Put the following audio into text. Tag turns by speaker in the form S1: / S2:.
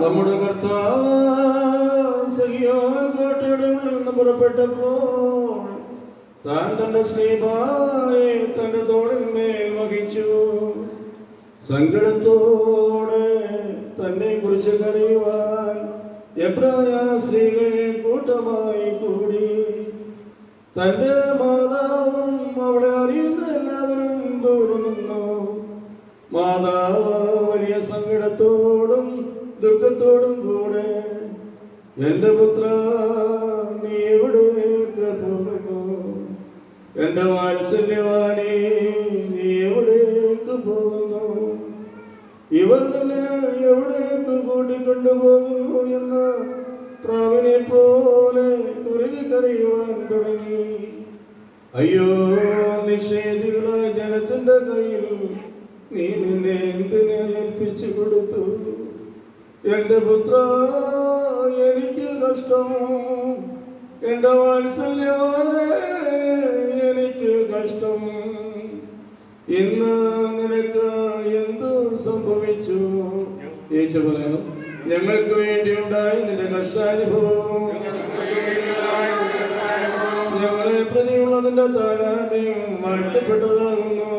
S1: നമ്മുടെ കർത്താവ് സഹിയോൻ കോട്ടയുടെ ഉള്ളിൽ നിന്ന് പുറപ്പെട്ടപ്പോൾ താൻ തന്റെ സ്നേഹായെ തന്റെ തോളിന്മേൽ വഹിച്ചു. സങ്കടത്തോടെ തന്നെ കുറിച്ച് കരയുവാൻ എബ്രായ സ്ത്രീകൾ കൂട്ടമായി കൂടി. തന്റെ മാതാവും അവളെ അറിയുന്ന എല്ലാവരും ദൂരെ നിന്നു. മാതാവ് വലിയ സങ്കടത്തോടും ദുഃഖത്തോടും കൂടെ, എന്റെ പുത്ര, നീ എവിടേക്ക് പോകുന്നു? എന്റെ വാത്സല്യവാനേ, നീ എവിടേക്ക് പോകുന്നു? ഇവർ തന്നെ എവിടേക്ക് കൂട്ടിക്കൊണ്ടുപോകുന്നു എന്ന് പ്രാവിനെ പോലെ കുറുകി കരയുവാൻ തുടങ്ങി. അയ്യോ, നിഷേധികളായ ജനത്തിന്റെ കയ്യിൽ നീ നിന്നെ എന്തിനെ ഏൽപ്പിച്ചു കൊടുത്തു? എന്റെ പുത്ര, എനിക്ക് കഷ്ടം. എന്റെ വാത്സല്യവാനേ, എനിക്ക് കഷ്ടം. ഇന്ന് നിനക്ക് എന്തു സംഭവിച്ചു? ഏറ്റു പറയണം. ഞങ്ങൾക്ക് വേണ്ടി ഉണ്ടായി നിന്റെ കഷ്ടാനുഭവം, ഞങ്ങളെ പ്രതിയുള്ള നിന്റെ താഴാട്ടയും മാറ്റപ്പെട്ടതാകുന്നു.